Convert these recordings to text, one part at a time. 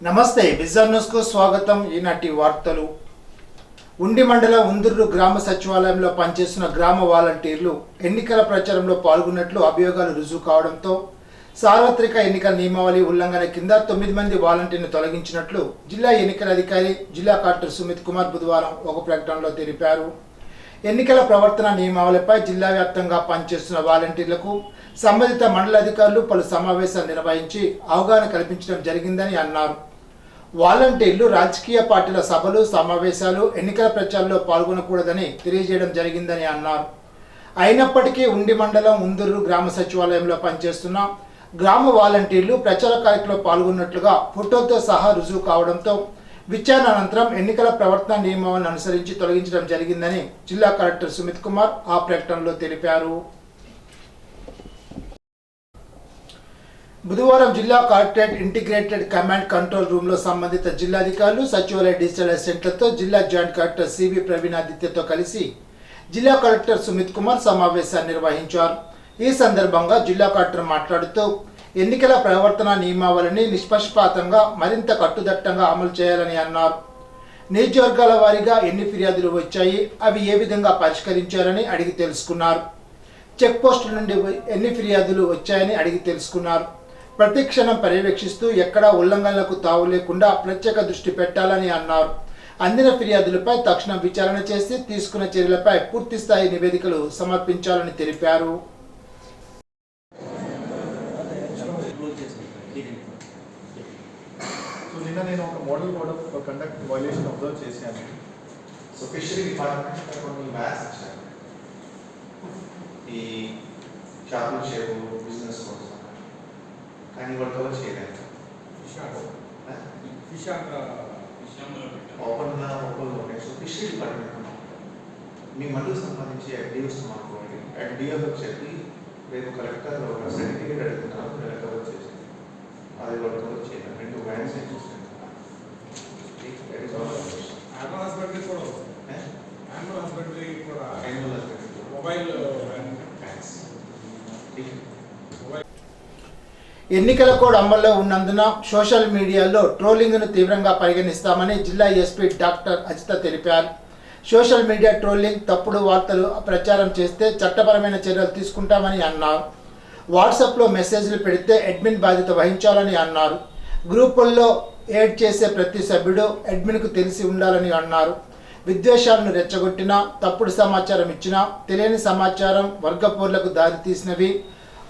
నమస్తే vision news కు స్వాగతం. ఈనాటి వార్తలు. ఉండి మండల ఉందుర్రు గ్రామ సచివాలయంలో పనిచేస్తున్న గ్రామ వాలంటీర్లు ఎన్నికల ప్రచారంలో పాల్గొన్నట్లు అభియోగాలు రుజువు కావడంతో సార్వత్రిక ఎన్నికల నియమావళి ఉల్లంఘన కింద 9 మంది వాలంటీర్ను తొలగించినట్లు జిల్లా ఎన్నికల అధికారి జిల్లా కలెక్టర్ సుమిత్ కుమార్ బుధవారం ఒక ప్రకటనలో తెలిపారు. ఎన్నికల ప్రవర్తన నియమావళిపై జిల్లా వ్యాప్తంగా పనిచేస్తున్న వాలంటీర్లకు సంబంధిత మండల అధికారులు పలు సమావేశాలు నిర్వహించి అవగాహన కల్పించడం జరిగిందని అన్నారు. వాలంటీర్లు రాజకీయ పార్టీల సభలు సమావేశాలు ఎన్నికల ప్రచారంలో పాల్గొనకూడదని తెలియజేయడం జరిగిందని అన్నారు. అయినప్పటికీ ఉండి మండలం ఉందుర్రు గ్రామ సచివాలయంలో పనిచేస్తున్న గ్రామ వాలంటీర్లు ప్రచార కార్యక్రమంలో పాల్గొన్నట్లుగా ఫోటోతో సహా రుజువు కావడంతో విచారణ అనంతరం ఎన్నికల ప్రవర్తన నియమాలను అనుసరించి తొలగించడం జరిగిందని జిల్లా కలెక్టర్ సుమిత్ కుమార్ ఆ ప్రకటనలో తెలిపారు. బుధవారం జిల్లా collectorate integrated command control room లో సంబంధిత జిల్లాధికారులు సచివాలయ డిజిటల్ అసిస్టెంట్లతో జిల్లా జాయింట్ కలెక్టర్ సివి ప్రవీణ్ ఆదిత్యతో కలిసి జిల్లా కలెక్టర్ సుమిత్ కుమార్ సమావేశాన్ని నిర్వహించారు. ఈ సందర్భంగా జిల్లా కలెక్టర్ మాట్లాడుతూ ఎన్నికల ప్రవర్తన నియమావళిని నిష్పక్షపాతంగా మరింత కట్టుదిట్టంగా అమలు చేయాలని అన్నారు. నియోజకవర్గాల వారీగా ఎన్ని ఫిర్యాదులు వచ్చాయి, అవి ఏ విధంగా పరిష్కరించారని అడిగి తెలుసుకున్నారు. చెక్ పోస్టుల నుండి ఎన్ని ఫిర్యాదులు వచ్చాయని అడిగి తెలుసుకున్నారు. ప్రతి క్షణం పర్యవేక్షిస్తూ ఎక్కడా ఉల్లంఘనలకు తావు లేకుండా ప్రత్యేక దృష్టి పెట్టాలని అన్నారు. అందిన ఫిర్యాదులపై తక్షణం విచారణ చేసి తీసుకున్న చర్యలపై పూర్తి స్థాయి నివేదికలు సమర్పించాలని తెలిపారు. నిన్న నేను ఒక model code of conduct violation observe చేశాను. సో ఫిషరీ డిపార్ట్మెంట్ కొన్ని మ్యాథ్స్ ఇచ్చారు ఈ షాపింగ్ షేపు బిజినెస్ కోసం, కానీ వాళ్ళు కవర్ చేయలేదు. ఓపెన్గా సో ఫిషరీ డిపార్ట్మెంట్ మీ మండలికి సంబంధించి ఎఫ్డిఓ అనుకోండి, ఎఫ్డిఓకి చెప్పి రేపు కలెక్టర్ ఒక సర్టిఫికేట్ అడుగుతున్నారు, కవర్ చేసి అది వాళ్ళు కవర్ చేయలేదు. 2 వ్యాన్స్ చూస్తాను. ఎన్నికల కోడ్ అమల్లో ఉన్నందున సోషల్ మీడియాలో ట్రోలింగ్ను తీవ్రంగా పరిగణిస్తామని జిల్లా ఎస్పీ డాక్టర్ అజిత తెలిపారు. సోషల్ మీడియా ట్రోలింగ్, తప్పుడు వార్తలు ప్రచారం చేస్తే చట్టపరమైన చర్యలు తీసుకుంటామని అన్నారు. వాట్సాప్లో మెసేజ్లు పెడితే అడ్మిన్ బాధ్యత వహించాలని అన్నారు. గ్రూపుల్లో యాడ్ చేసే ప్రతి సభ్యుడు అడ్మిన్కు తెలిసి ఉండాలని అన్నారు. విద్వేషాలను రెచ్చగొట్టినా, తప్పుడు సమాచారం ఇచ్చినా, తెలియని సమాచారం, వర్గపోర్లకు దారితీసినవి,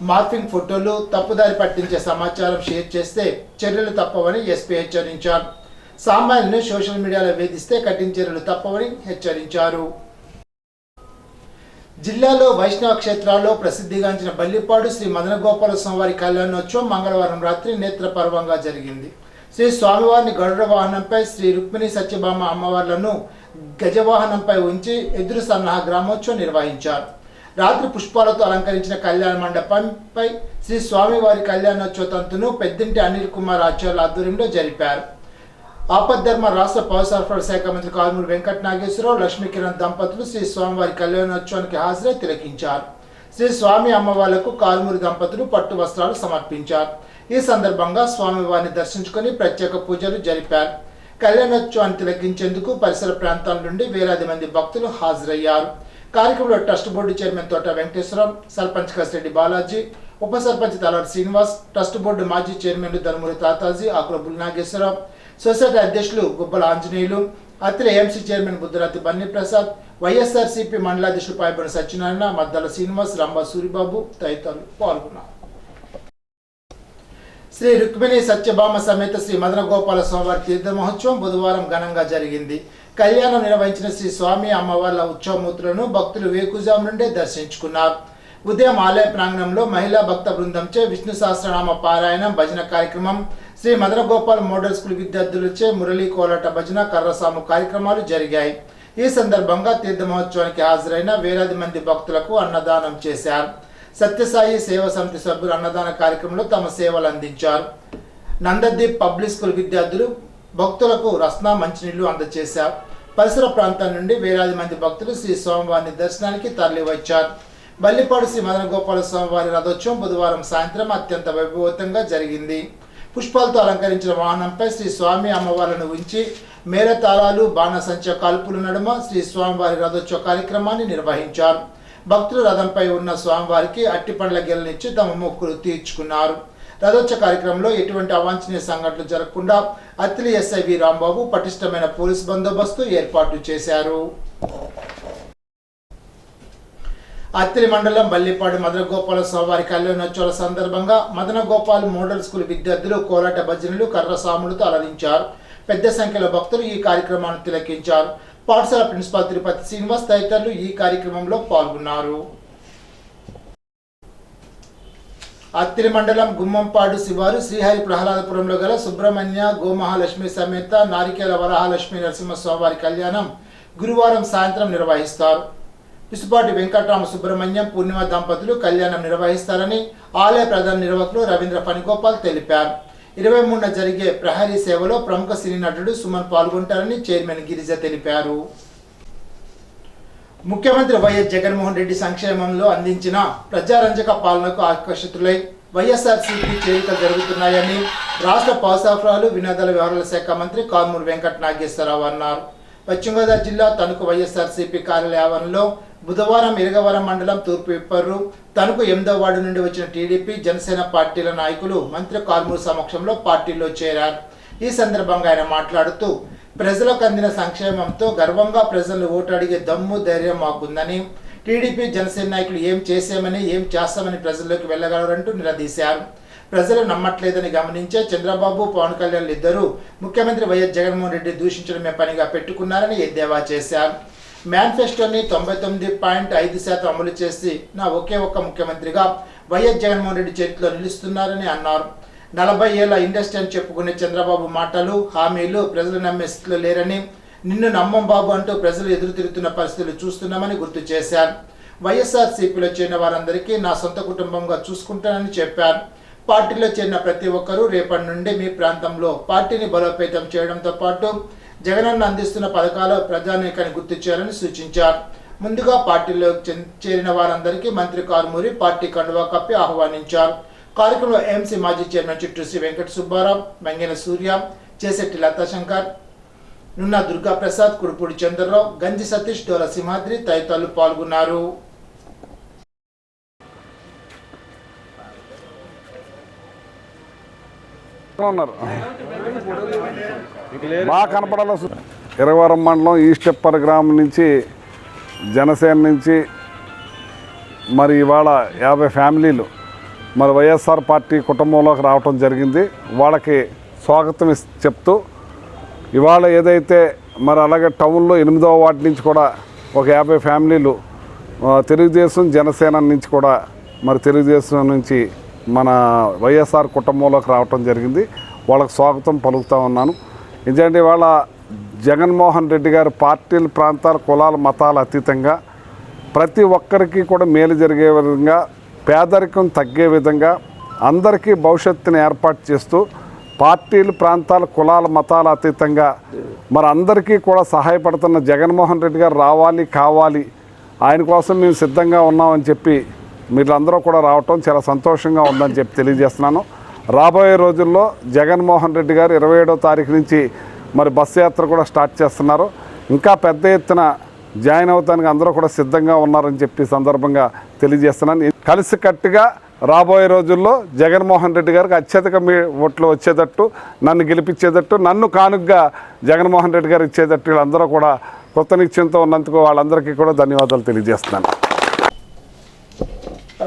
మార్ఫింగ్ ఫోటోలు, తప్పుదారి పట్టించే సమాచారం షేర్ చేస్తే చర్యలు తప్పవని ఎస్పీ హెచ్చరించారు. సామాన్యులను సోషల్ మీడియాలో వేధిస్తే కఠిన చర్యలు తప్పవని హెచ్చరించారు. జిల్లాలో వైష్ణవ క్షేత్రాల్లో ప్రసిద్ధిగాంచిన బల్లిపాడు శ్రీ మదనగోపాల స్వామివారి కళ్యాణోత్సవం మంగళవారం రాత్రి నేత్రపర్వంగా జరిగింది. శ్రీ స్వామివారిని గరుడ వాహనంపై, శ్రీ రుక్మిణి సత్యభామ అమ్మవార్లను గజవాహనంపై ఉంచి ఎదురు సన్నాహ గ్రామోత్సవం నిర్వహించారు. రాత్రి పుష్పాలతో అలంకరించిన కళ్యాణ మండపంపై శ్రీ స్వామివారి కళ్యాణోత్సవ తంతును పెద్దింటి అనిల్ కుమార్ ఆచార్యుల ఆధ్వర్యంలో జరిపారు. ఆపద్ధర్మ రాష్ట్ర పౌర సరఫరాల శాఖ మంత్రి కారుమూరి వెంకట నాగేశ్వరరావు, లక్ష్మీకిరణ్ దంపతులు శ్రీ స్వామివారి కళ్యాణోత్సవానికి హాజరై తిలకించారు. శ్రీ స్వామి అమ్మవార్లకు కారుమూరి దంపతులు పట్టు వస్త్రాలు సమర్పించారు. ఈ సందర్భంగా స్వామివారిని దర్శించుకొని ప్రత్యేక పూజలు జరిపారు. కళ్యాణోత్సవాన్ని తిలకించేందుకు పరిసర ప్రాంతాల నుండి వేలాది మంది భక్తులు హాజరయ్యారు. కార్యక్రమంలో ట్రస్ట్ బోర్డు చైర్మన్ తోట వెంకటేశ్వరం, సర్పంచ్ కసిరెడ్డి బాలాజీ, ఉప సర్పంచ్ తలారి శ్రీనివాస్, ట్రస్ట్ బోర్డు మాజీ చైర్మన్లు ధర్మూరి తాతాజీ, ఆకుల నాగేశ్వరరావు, సొసైటీ అధ్యక్షులు గుబ్బల ఆంజనేయులు, అత్తిల ఏఎంసీ చైర్మన్ బుద్ధరాతి బన్నీ ప్రసాద్, వైఎస్ఆర్సీపీ మండలాధ్యక్షులు పాయబడి సత్యనారాయణ, మద్దల శ్రీనివాస్, రంభా సూరిబాబు తదితరులు పాల్గొన్నారు. శ్రీ రుక్మిణి సత్యభామ సమేత శ్రీ మదనగోపాల స్వామివారి తీర్థ మహోత్సవం బుధవారం ఘనంగా జరిగింది. కళ్యాణం నిర్వహించిన శ్రీ స్వామి అమ్మవార్ల ఉత్సవమూర్తులను భక్తులు వేకుజాము నుండే దర్శించుకున్నారు. ఉదయం ఆలయ ప్రాంగణంలో మహిళా భక్త బృందంచే విష్ణు సహస్రనామ పారాయణం, భజన కార్యక్రమం, శ్రీ మదనగోపాల్ మోడల్ స్కూల్ విద్యార్థులచే మురళీ కోలాట భజన, కర్రసాము కార్యక్రమాలు జరిగాయి. ఈ సందర్భంగా తీర్థ మహోత్సవానికి హాజరైన వేలాది మంది భక్తులకు అన్నదానం చేశారు. సత్యసాయి సేవా సమితి సభ్యులు అన్నదాన కార్యక్రమంలో తమ సేవలు అందించారు. నందదీప్ పబ్లిక్ స్కూల్ విద్యార్థులు భక్తులకు రస్నా మంచినీళ్లు అందజేశారు. పరిసర ప్రాంతాల నుండి వేలాది మంది భక్తులు శ్రీ స్వామివారిని దర్శనానికి తరలివచ్చారు. బల్లిపాడు శ్రీ మదనగోపాల స్వామివారి రథోత్సవం బుధవారం సాయంత్రం అత్యంత వైభవంతంగా జరిగింది. పుష్పాలతో అలంకరించిన వాహనంపై శ్రీ స్వామి అమ్మవార్లను ఉంచి మేళతాళాలు బాణసంచ కాల్పుల నడుమ శ్రీ స్వామివారి రథోత్సవ కార్యక్రమాన్ని నిర్వహించారు. భక్తులు రథంపై ఉన్న స్వామివారికి అట్టి పండ్ల గెలనిచ్చి తమ మొక్కులు తీర్చుకున్నారు. రథోత్సవ కార్యక్రమంలో ఎటువంటి అవాంఛనీయ సంఘటనలు జరగకుండా అత్తిలి ఎస్ఐ వి రాంబాబు పటిష్టమైన పోలీస్ బందోబస్తు ఏర్పాటు చేశారు. అత్తిలి మండలం బల్లిపాడు మదన గోపాల స్వామివారి కళ్యాణోత్సవాల సందర్భంగా మదన గోపాల్ మోడల్ స్కూల్ విద్యార్థులు కోలాట భజనలు కర్ర సాములతో అలరించారు. పెద్ద సంఖ్యలో భక్తులు ఈ కార్యక్రమాన్ని తిలకించారు. పాఠశాల ప్రిన్సిపాల్ తిరుపతి శ్రీనివాస్ తదితరులు ఈ కార్యక్రమంలో పాల్గొన్నారు. అత్తిలి మండలం గుమ్మంపాడు శివారు శ్రీహరి ప్రహ్లాదపురంలో గల సుబ్రహ్మణ్య గోమహాలక్ష్మి సమేత నారికేల వరహాలక్ష్మి నరసింహస్వామివారి కళ్యాణం గురువారం సాయంత్రం నిర్వహిస్తారు. పిసుపాటి వెంకటరామ సుబ్రహ్మణ్యం పూర్ణిమ దంపతులు కళ్యాణం నిర్వహిస్తారని ఆలయ ప్రధాన నిర్వాహకులు రవీంద్ర ఫణిగోపాల్ తెలిపారు. 23న జరిగే ప్రహరీ సేవలో ప్రముఖ సినీ నటుడు సుమన్ పాల్గొంటారని చైర్మన్ గిరిజ తెలిపారు. ముఖ్యమంత్రి వైఎస్ జగన్మోహన్ రెడ్డి సంక్షేమంలో అందించిన ప్రజారంజక పాలనకు ఆకర్షితులై వైఎస్ఆర్సీపీ చేరికలు జరుగుతున్నాయని రాష్ట్ర పౌరసరఫరాలు వినోదాల వ్యవహారాల శాఖ మంత్రి కారుమూరి వెంకట నాగేశ్వరరావు అన్నారు. పశ్చిమ గోదావరి జిల్లా తణుకు వైఎస్ఆర్సీపీ కార్యాలయ ఆవరణలో బుధవారం ఇరగవరం మండలం తూర్పు ఇప్పర్రు తణుకు 8వ వార్డు నుండి వచ్చిన టీడీపీ జనసేన పార్టీల నాయకులు మంత్రి కారుమూరి సమక్షంలో పార్టీలో చేరారు. ఈ సందర్భంగా ఆయన మాట్లాడుతూ ప్రజలకు అందిన సంక్షేమంతో గర్వంగా ప్రజలను ఓటు అడిగే దమ్ము ధైర్యం మాకుందని, టీడీపీ జనసేన నాయకులు ఏం చేసామని ఏం చేస్తామని ప్రజల్లోకి వెళ్ళగలరంటూ నిలదీశారు. ప్రజలు నమ్మట్లేదని గమనించే చంద్రబాబు పవన్ కళ్యాణ్ ఇద్దరూ ముఖ్యమంత్రి వైఎస్ జగన్మోహన్ రెడ్డి దూషించడమే పనిగా పెట్టుకున్నారని ఎద్దేవా చేశారు. మేనిఫెస్టోని 99.5% అమలు చేసి నా ఒకే ఒక్క ముఖ్యమంత్రిగా వైఎస్ జగన్మోహన్ రెడ్డి చేతిలో నిలుస్తున్నారని అన్నారు. 40 ఏళ్ల ఇండస్ట్రీ అని చెప్పుకునే చంద్రబాబు మాటలు హామీలు ప్రజలు నమ్మే స్థితిలో లేరని, నిన్ను నమ్మం బాబు అంటూ ప్రజలు ఎదురు తిరుగుతున్న పరిస్థితులు చూస్తున్నామని గుర్తు చేశారు. వైఎస్ఆర్సీపీలో చేరిన వారందరికీ నా సొంత కుటుంబంగా చూసుకుంటానని చెప్పారు. పార్టీలో చేరిన ప్రతి ఒక్కరూ రేపటి నుండి మీ ప్రాంతంలో పార్టీని బలోపేతం చేయడంతో పాటు జగనన్న అందిస్తున్న పథకాల ప్రజానీకాన్ని గుర్తు చేయాలని సూచించారు. ముందుగా పార్టీలో చేరిన వారందరికీ మంత్రి కారుమూరి పార్టీ కండువా కప్పి ఆహ్వానించారు. కార్యక్రమంలో ఎంసీ మాజీ చైర్మన్ చిట్టూ శ్రీ వెంకట సుబ్బారావు, మెంగెన సూర్య, చేసెట్టి లతాశంకర్, నున్న దుర్గా ప్రసాద్, కుడుపూడి చంద్రరావు, గంజి సతీష్, డోల సింహాద్రి తదితరులు పాల్గొన్నారు. బాగా కనపడాలి. ఇరవరం మండలం ఈస్టెప్పర్ గ్రామం నుంచి జనసేన నుంచి మరి ఇవాళ 50 ఫ్యామిలీలు మరి వైఎస్ఆర్ పార్టీ కుటుంబంలోకి రావటం జరిగింది. వాళ్ళకి స్వాగతం చెప్తూ ఇవాళ ఏదైతే మరి అలాగే టౌన్లో 8వ వార్డు నుంచి కూడా ఒక 50 ఫ్యామిలీలు తెలుగుదేశం జనసేన నుంచి కూడా మరి తెలుగుదేశం నుంచి మన వైఎస్ఆర్ కుటుంబంలోకి రావటం జరిగింది. వాళ్ళకి స్వాగతం పలుకుతూ ఉన్నాను. ఎందుకంటే ఇవాళ జగన్మోహన్ రెడ్డి గారు పార్టీల ప్రాంతాల కులాల మతాల అతీతంగా ప్రతి ఒక్కరికి కూడా మేలు జరిగే విధంగా, పేదరికం తగ్గే విధంగా అందరికీ భవిష్యత్తుని ఏర్పాటు చేస్తూ పార్టీలు ప్రాంతాల కులాల మతాల అతీతంగా మరి అందరికీ కూడా సహాయపడుతున్న జగన్మోహన్ రెడ్డి గారు రావాలి, కావాలి, ఆయన కోసం మేము సిద్ధంగా ఉన్నామని చెప్పి మీరందరూ కూడా రావటం చాలా సంతోషంగా ఉందని చెప్పి తెలియజేస్తున్నాను. రాబోయే రోజుల్లో జగన్మోహన్ రెడ్డి గారు 27వ తారీఖు నుంచి మరి బస్సు యాత్ర కూడా స్టార్ట్ చేస్తున్నారు. ఇంకా పెద్ద ఎత్తున జాయిన్ అవుతానికి అందరూ కూడా సిద్ధంగా ఉన్నారని చెప్పి సందర్భంగా తెలియజేస్తున్నాను. కలిసికట్టుగా రాబోయే రోజుల్లో జగన్మోహన్ రెడ్డి గారికి అత్యధిక ఓట్లు వచ్చేటట్టు, నన్ను గెలిపించేటట్టు, నన్ను కానుగ్గా జగన్మోహన్ రెడ్డి గారు ఇచ్చేటట్టు వీళ్ళందరూ కూడా కొత్త నిశ్చయంతో ఉన్నందుకు వాళ్ళందరికీ కూడా ధన్యవాదాలు తెలియజేస్తున్నాను.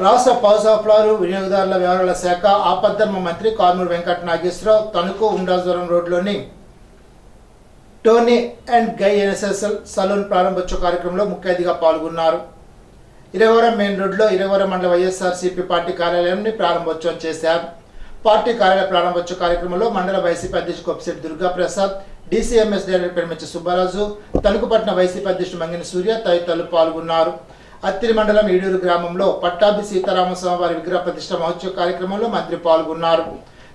రాష్ట్ర పౌరసరఫరాలు వినియోగదారుల వ్యవహారాల శాఖ ఆపద్ధర్మ మంత్రి కారుమూరి వెంకట నాగేశ్వరరావు తణుకు ఉండాజవరం రోడ్లోని టోనీ అండ్ గై ఎన్ఎస్ఎస్ఎల్ సలూన్ ప్రారంభోత్సవ కార్యక్రమంలో ముఖ్య అతిథిగా పాల్గొన్నారు. ఇరవరం మెయిన్ రోడ్లో ఇరవరం మండల వైఎస్ఆర్సీపీ పార్టీ కార్యాలయాన్ని ప్రారంభోత్సవం చేశారు. పార్టీ కార్యాలయ ప్రారంభోత్సవ కార్యక్రమంలో మండల వైసీపీ అధ్యక్షుడు కొప్పిశెట్టి దుర్గా ప్రసాద్, డీసీఎంఎస్ డైరెక్టర్ పెరిమెచ్చ సుబ్బారాజు, తణుకుపట్నం వైసీపీ అధ్యక్షుడు మంగిన సూర్య తదితరులు పాల్గొన్నారు. అత్తిలి మండలం ఈడూరు గ్రామంలో పట్టాభి సీతారామస్వామి వారి విగ్రహ ప్రతిష్ట మహోత్సవ కార్యక్రమంలో మంత్రి పాల్గొన్నారు.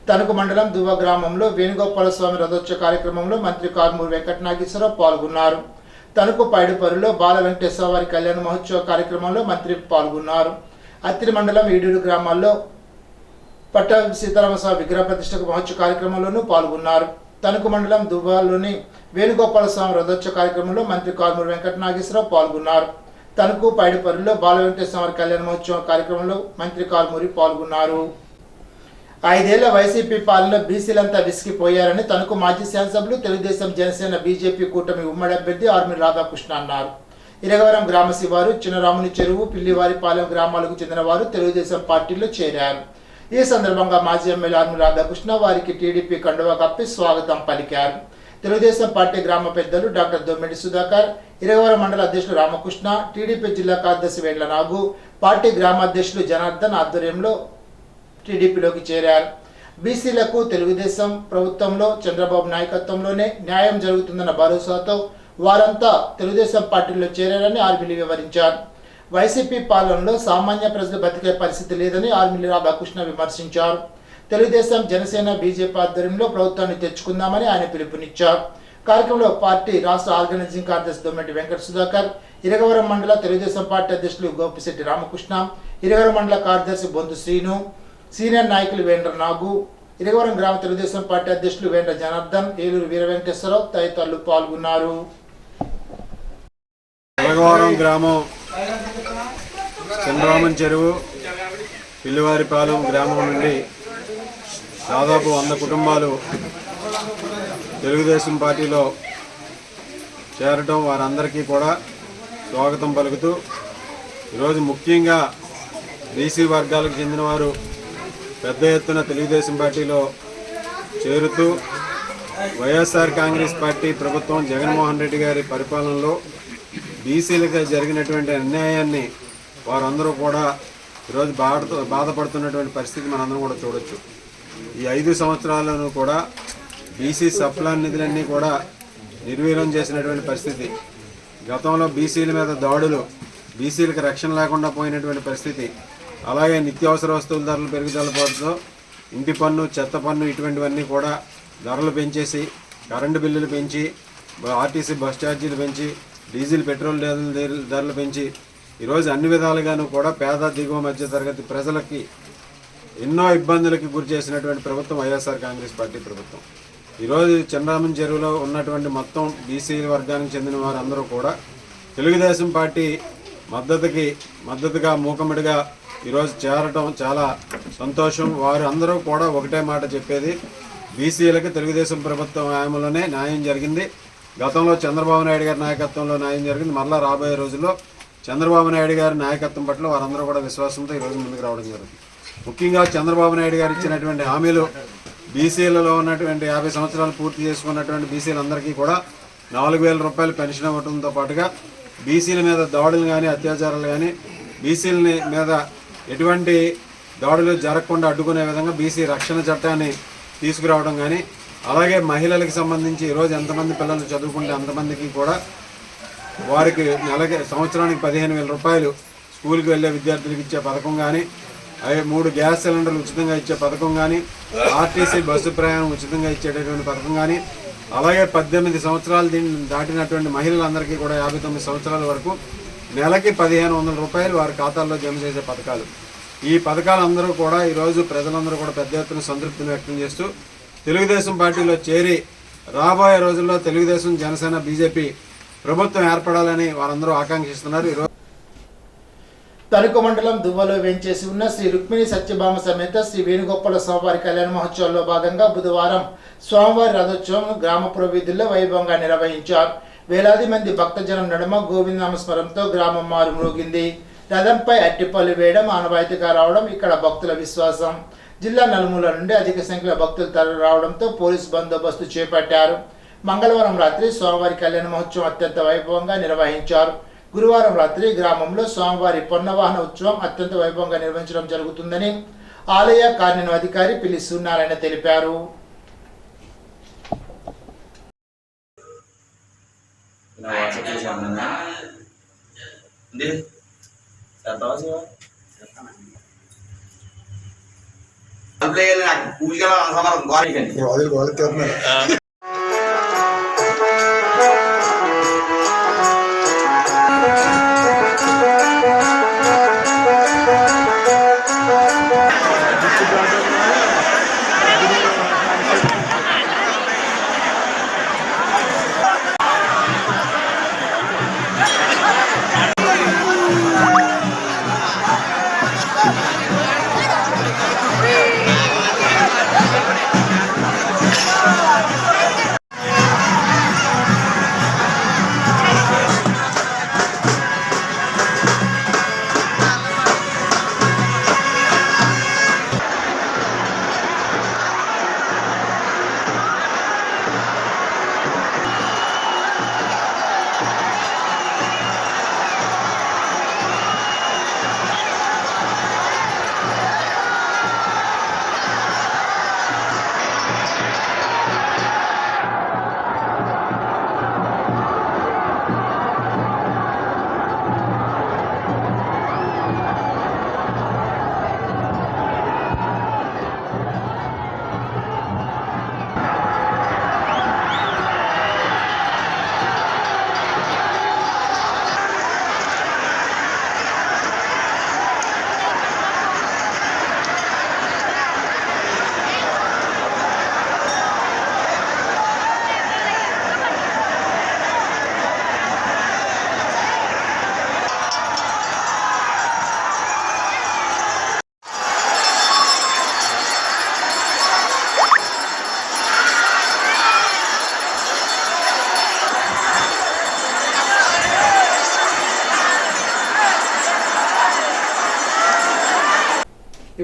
తణుకు మండలం దువ్వ గ్రామంలో వేణుగోపాల స్వామి రథోత్సవ కార్యక్రమంలో మంత్రి కారుమూరి వెంకట నాగేశ్వరరావు పాల్గొన్నారు. తణుకు పైడుపరులో బాల వెంకటేశ్వర వారి కళ్యాణ మహోత్సవ కార్యక్రమంలో మంత్రి పాల్గొన్నారు. అత్తిలి మండలం ఈడూరు గ్రామాల్లో పట్టాభి సీతారామస్వామి విగ్రహ ప్రతిష్టకు మహోత్సవ కార్యక్రమంలోనూ పాల్గొన్నారు. తణుకు మండలం దువ్వాలోని వేణుగోపాల స్వామి రథోత్సవ కార్యక్రమంలో మంత్రి కారుమూరి వెంకట నాగేశ్వరరావు పాల్గొన్నారు. తణుకు పైడిపల్లిలో బాల వెంకటేశ్వర కళ్యాణ మహోత్సవ కార్యక్రమంలో మంత్రి కారుమూరి పాల్గొన్నారు. 5 ఏళ్ల వైసీపీ పాలనలో బీసీలంతా విసిగిపోయారని తణుకు మాజీ శాసనసభ్యులు తెలుగుదేశం జనసేన బీజేపీ కూటమి ఉమ్మడి అభ్యర్థి ఆర్మీ రాధాకృష్ణ అన్నారు. ఇరగవరం గ్రామ శివారు, చిన్నరాముని చెరువు, పిల్లివారిపాలెం గ్రామాలకు చెందిన వారు తెలుగుదేశం పార్టీలో చేరారు. ఈ సందర్భంగా మాజీ ఎమ్మెల్యే ఆర్మీ రాధాకృష్ణ వారికి టీడీపీ కండువా కప్పి స్వాగతం పలికారు. తెలుగుదేశం పార్టీ గ్రామ పెద్దలు డాక్టర్ దొమ్మిడి సుధాకర్, ఇరగవరం మండల అధ్యక్షులు రామకృష్ణ, టీడీపీ జిల్లా కార్యదర్శి వేండ్ల నాగు, పార్టీ గ్రామాధ్యక్షులు జనార్దన్ ఆధ్వర్యంలో టీడీపీలోకి చేరారు. బీసీలకు తెలుగుదేశం ప్రభుత్వంలో చంద్రబాబు నాయకత్వంలోనే న్యాయం జరుగుతుందన్న భరోసాతో వారంతా తెలుగుదేశం పార్టీలో చేరారని ఆర్మీలు వివరించారు. వైసీపీ పాలనలో సామాన్య ప్రజలు బతికే పరిస్థితి లేదని ఆర్మీలు రాధాకృష్ణ విమర్శించారు. తెలుగుదేశం జనసేన బీజేపీ ఆధ్వర్యంలో ప్రభుత్వాన్ని తెచ్చుకుందామని ఆయన పిలుపునిచ్చారు. కార్యక్రమంలో పార్టీ రాష్ట్ర ఆర్గనైజింగ్ కార్యదర్శి దొమ్మిటి వెంకట సుధాకర్, ఇరగవరం మండల తెలుగుదేశం పార్టీ అధ్యక్షులు గోపిశెట్టి రామకృష్ణ, ఇరగవరం మండల కార్యదర్శి బొందు శ్రీను, సీనియర్ నాయకులు వేండ్ర నాగు, ఇరగవరం గ్రామ తెలుగుదేశం పార్టీ అధ్యక్షులు వేండ్ర జనార్దన్, ఏలూరు వీర వెంకటేశ్వరరావు తదితరులు పాల్గొన్నారు. ఇరగవరం గ్రామం, చంద్రరామన్ చెరువు, పిల్లివారిపాలెం గ్రామం నుండి దాదాపు 100 కుటుంబాలు తెలుగుదేశం పార్టీలో చేరటం, వారందరికీ కూడా స్వాగతం పలుకుతూ ఈరోజు ముఖ్యంగా బీసీ వర్గాలకు చెందిన వారు పెద్ద ఎత్తున తెలుగుదేశం పార్టీలో చేరుతూ వైఎస్ఆర్ కాంగ్రెస్ పార్టీ ప్రభుత్వం జగన్మోహన్ రెడ్డి గారి పరిపాలనలో బీసీలకు జరిగినటువంటి అన్యాయాన్ని వారందరూ కూడా ఈరోజు బాధపడుతున్నటువంటి పరిస్థితి మనందరం కూడా చూడొచ్చు. ఈ 5 సంవత్సరాలను కూడా బీసీ సప్లాన్ నిధులన్నీ కూడా నిర్వీర్యం చేసినటువంటి పరిస్థితి. గతంలో బీసీల మీద దాడులు, బీసీలకు రక్షణ లేకుండా పోయినటువంటి పరిస్థితి. అలాగే నిత్యావసర వస్తువుల ధరలు పెరుగుదలతో ఇంటి పన్ను, చెత్త పన్ను ఇటువంటివన్నీ కూడా ధరలు పెంచేసి, కరెంటు బిల్లులు పెంచి, ఆర్టీసీ బస్ ఛార్జీలు పెంచి, డీజిల్ పెట్రోల్ ధరలు పెంచి ఈరోజు అన్ని విధాలుగాను కూడా పేద దిగువ మధ్య తరగతి ప్రజలకి ఎన్నో ఇబ్బందులకి గురి చేసినటువంటి ప్రభుత్వం వైఎస్ఆర్ కాంగ్రెస్ పార్టీ ప్రభుత్వం. ఈరోజు చంద్రరామన్ చెరువులో ఉన్నటువంటి మొత్తం బీసీ వర్గానికి చెందిన వారందరూ కూడా తెలుగుదేశం పార్టీ మద్దతుగా మూకమ్మడిగా ఈరోజు చేరటం చాలా సంతోషం. వారు అందరూ కూడా ఒకటే మాట చెప్పేది, బీసీలకు తెలుగుదేశం ప్రభుత్వం హయాంలోనే న్యాయం జరిగింది. గతంలో చంద్రబాబు నాయుడు గారి నాయకత్వంలో న్యాయం జరిగింది. మరలా రాబోయే రోజుల్లో చంద్రబాబు నాయుడు గారి నాయకత్వం పట్ల వారందరూ కూడా విశ్వాసంతో ఈరోజు ముందుకు రావడం జరుగుతుంది. ముఖ్యంగా చంద్రబాబు నాయుడు గారు ఇచ్చినటువంటి హామీలు, బీసీలలో ఉన్నటువంటి 50 సంవత్సరాలు పూర్తి చేసుకున్నటువంటి బీసీలందరికీ కూడా 4,000 రూపాయలు పెన్షన్ ఇవ్వడంతో పాటుగా బీసీల మీద దాడులు కానీ, అత్యాచారాలు కానీ, బీసీల మీద ఎటువంటి దాడులు జరగకుండా అడ్డుకునే విధంగా బీసీ రక్షణ చట్టాన్ని తీసుకురావడం కానీ, అలాగే మహిళలకు సంబంధించి ఈరోజు ఎంతమంది పిల్లలు చదువుకుంటే అంతమందికి కూడా వారికి సంవత్సరానికి 15,000 రూపాయలు స్కూల్కి వెళ్ళే విద్యార్థులకు ఇచ్చే పథకం కానీ, 3 గ్యాస్ సిలిండర్లు ఉచితంగా ఇచ్చే పథకం కానీ, ఆర్టీసీ బస్సు ప్రయాణం ఉచితంగా ఇచ్చేటటువంటి పథకం కానీ, అలాగే 18 సంవత్సరాలు దాటినటువంటి మహిళలందరికీ కూడా 59 సంవత్సరాల వరకు నెలకి 1,500 రూపాయలు వారి ఖాతాల్లో జమ చేసే పథకాలు. ఈ పథకాలందరూ కూడా ఈరోజు ప్రజలందరూ కూడా పెద్ద ఎత్తున సంతృప్తిని వ్యక్తం చేస్తూ తెలుగుదేశం పార్టీలో చేరి రాబోయే రోజుల్లో తెలుగుదేశం, జనసేన, బీజేపీ ప్రభుత్వం ఏర్పడాలని వారందరూ ఆకాంక్షిస్తున్నారు. తణుకు మండలం దువ్వలో వేంచేసి ఉన్న శ్రీ రుక్మిణి సత్యభామ సమేత శ్రీ వేణుగోపాల స్వామివారి కళ్యాణ మహోత్సవంలో భాగంగా బుధవారం స్వామివారి రథోత్సవం గ్రామపుర వీధుల్లో వైభవంగా నిర్వహించారు. వేలాది మంది భక్తజనం నడుమ గోవిందనామస్మరంతో గ్రామం మారుమ్రోగింది. రథంపై అట్టిపల్లి వేయడం ఆనవాయితీగా రావడం ఇక్కడ భక్తుల విశ్వాసం. జిల్లా నలుమూల నుండి అధిక సంఖ్యలో భక్తులు తరలి రావడంతో పోలీసు బందోబస్తు చేపట్టారు. మంగళవారం రాత్రి స్వామివారి కళ్యాణ మహోత్సవం అత్యంత వైభవంగా నిర్వహించారు. గురువారం రాత్రి గ్రామంలో స్వామివారి పొన్నవాహన ఉత్సవం అత్యంత వైభవంగా నిర్వహించడం జరుగుతుందని ఆలయ కార్యనిర్వహణాధికారి పిల్లి సూర్యనారాయణ తెలిపారు.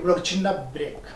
ఇప్పుడు ఒక చిన్న బ్రేక్.